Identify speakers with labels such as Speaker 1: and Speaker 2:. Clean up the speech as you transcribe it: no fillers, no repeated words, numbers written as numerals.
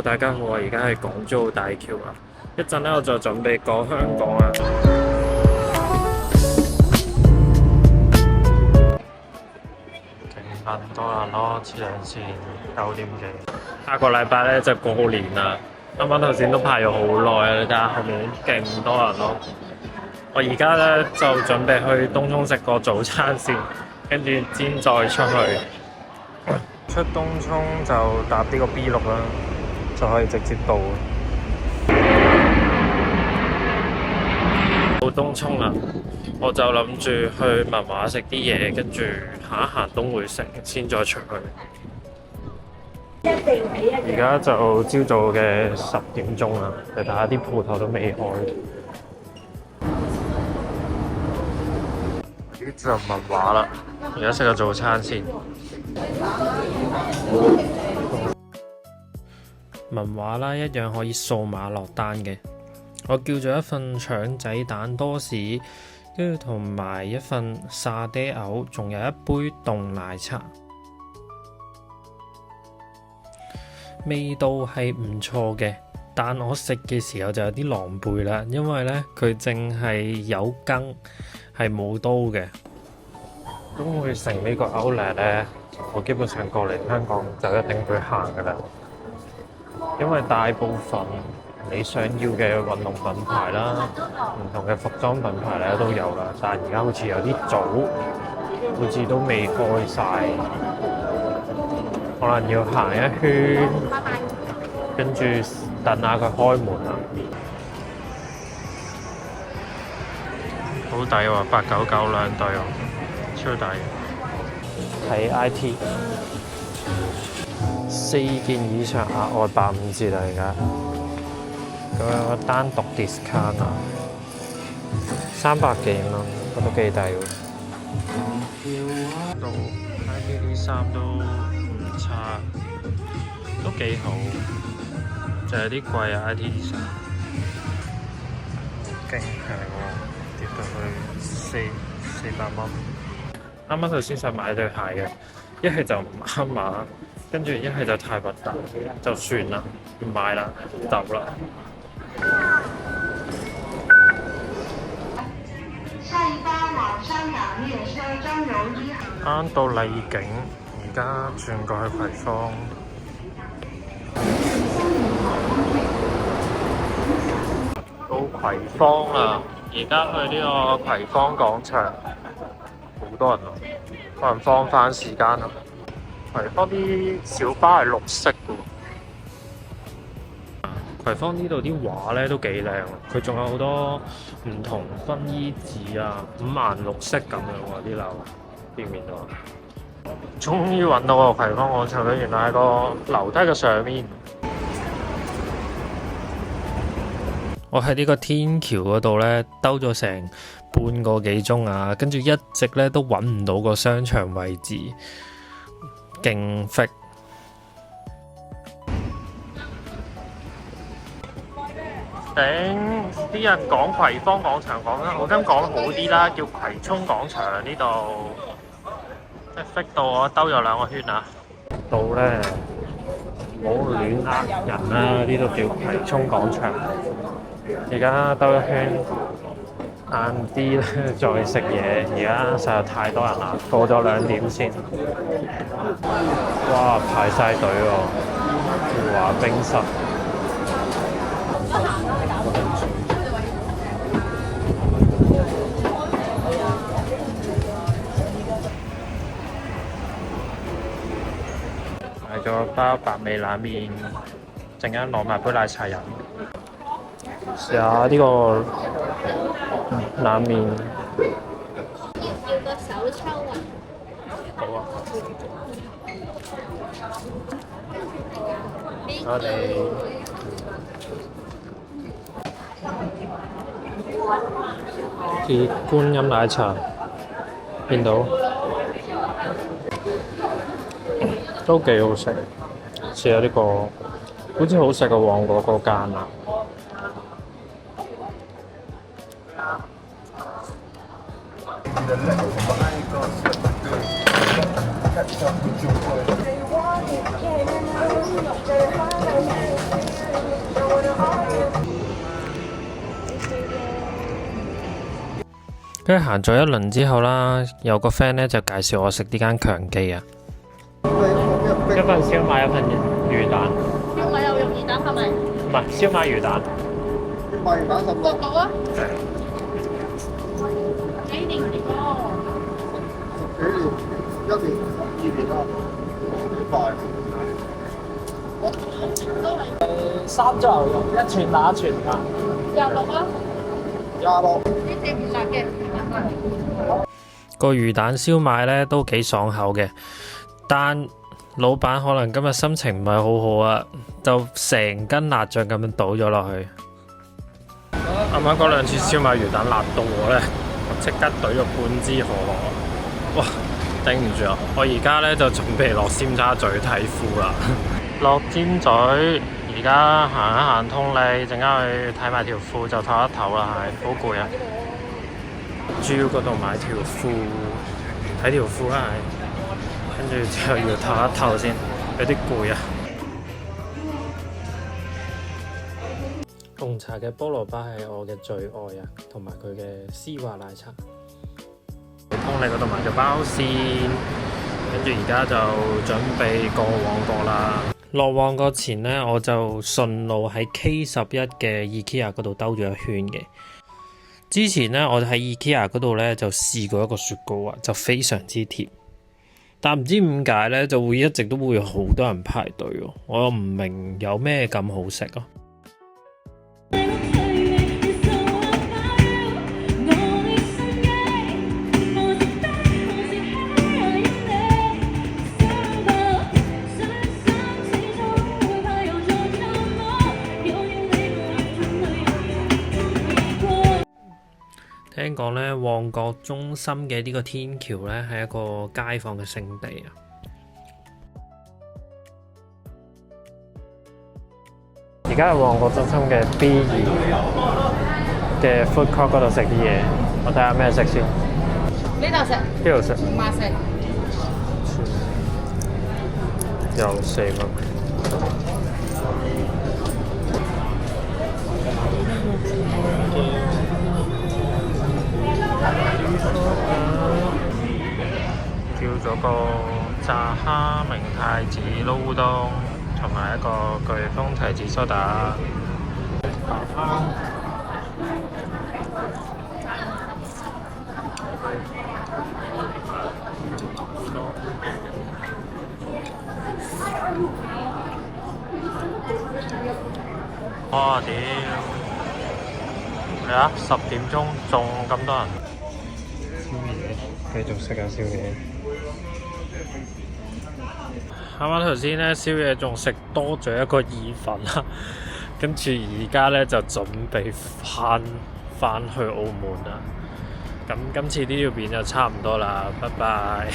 Speaker 1: 大家好，我而家係港珠澳大橋啊！一陣咧我就準備過香港啊！勁撚多人咯，黐兩線9點幾。下個禮拜咧就過年啦，啱啱頭先都排咗好耐啊！你睇下後面勁多人咯。我而家咧就準備去東涌食個早餐先，跟住先再出去。出東涌就搭呢個 B6啦，就可以直接到。到東涌啦，我就諗住去文華食啲嘢，跟住行一行東薈城，先再出去。而家就朝早嘅10點鐘啦，你睇下啲鋪頭都未開。呢就文華啦，而家食個早餐先。文華啦，一樣可以掃碼落單嘅。我叫咗一份腸仔蛋多士，跟住同埋一份沙爹牛，仲有一杯凍奶茶。味道係唔錯嘅，但我食嘅時候就有啲狼狽啦，因為呢，佢淨係有羹，係冇刀嘅。東薈城呢個 Outlet 呢，我基本上過嚟香港就一定會行噶啦，因為大部分你想要嘅運動品牌啦，唔同嘅服裝品牌咧都有啦，但係而家好似有啲早，好似都未開晒，可能要行一圈，跟住等下佢開門啦。好抵喎，899兩對喎，超抵。睇 IT 4件以上額外85折啦，而家。咁有個單獨 discount 啊，300幾蚊，我都幾抵喎。到 IT 啲衫都唔差，都幾好，就係啲貴啊 IT 啲衫，勁平喎，跌到去400蚊。啱啱頭先想買對鞋嘅，一係就唔啱碼，跟住一係就太核突，就算啦，唔買啦，走啦。啱到麗景，而家轉過去葵芳。到葵芳啦，而家去呢個葵芳廣場，好多人啊，可能放飯時間啦。葵芳啲小巴係綠色嘅喎。葵芳呢度啲畫咧都幾靚，佢仲有好多唔同薰衣紙啊，5顏6色咁樣喎啲樓，見唔見到啊？終於揾到個葵芳廣場啦，原來喺個樓梯嘅上面。我喺呢個天橋嗰度咧兜咗成半個幾鐘啊，跟住一直咧都揾唔到個商場位置，勁僻。啲人講葵芳廣場講得，我覺得講得好啲啦，叫葵涌廣場呢度，即係逼到我兜咗2個圈啊！到咧，唔好亂呃人啦，呢度叫葵涌廣場。而家兜一圈，晏啲咧再食嘢。而家實在太多人啦，過咗2點先。哇，排晒隊喎，豪華冰室。買咗包白味冷麵，陣間攞埋杯奶茶飲。試下呢個冷麵。
Speaker 2: 要個手抽啊！
Speaker 1: 好啊。我哋啲觀音奶茶，見到都幾好食。試下呢個，好似好食過旺角嗰間啊！跟住行咗一輪之後啦，有個 friend 咧就介紹我食呢間強記啊。一份燒賣，一份魚蛋。
Speaker 2: 燒賣有肉魚蛋係咪？
Speaker 1: 唔係燒賣魚蛋。
Speaker 3: 燒賣魚蛋15
Speaker 2: 個個啊？幾年嚟㗎？
Speaker 3: 幾年，1年、2年啦，幾快。
Speaker 4: 三隻牛肉，一串打一串㗎。
Speaker 2: 26啊
Speaker 3: 26。
Speaker 2: 呢隻唔辣嘅。
Speaker 1: 個魚蛋燒賣咧都幾爽口嘅，但老闆可能今日心情唔係好好啊，就成斤辣醬咁樣倒咗落去。啱啱嗰2次燒賣魚蛋辣到我咧，我即刻懟咗半支可樂，哇！頂唔住啊！我而家咧就準備落尖沙咀睇褲啦。落尖咀，而家行一行通利，陣間去睇埋條褲就唞一唞啦，係好攰啊！主要嗰度買條褲，睇條褲啦，跟住之後要唞一唞先，有啲攰啊！紅茶嘅菠蘿包係我嘅最愛啊，同埋佢嘅絲滑奶茶。通利嗰度買咗包先，跟住而家就準備過旺角啦。落旺角前呢，我就順路喺 K11嘅 IKEA 嗰度兜咗一圈嘅。之前呢，我喺 IKEA 嗰度呢，就試過一個雪糕啊，就非常之甜，但唔知點解呢，就會一直都會有好多人排隊喎，我又唔明有咩咁好食啊！聽講咧，旺角中心嘅呢個天橋咧係一個街坊嘅聖地啊！而家喺旺角中心嘅 B2嘅 food court 嗰度食啲嘢，我睇下咩食先。
Speaker 2: 呢度食？
Speaker 1: 呢度食
Speaker 2: 5蚊
Speaker 1: 又4蚊。叫咗個炸蝦明太子撈冬，同埋一個巨峰提子蘇打。哇屌！係啊，10點鐘仲咁多人。繼續食下宵夜。啱啱頭先咧，宵夜仲食多咗一個意粉啦，跟住而家咧就準備翻去澳門啦。咁今次呢條片就差唔多啦，拜拜。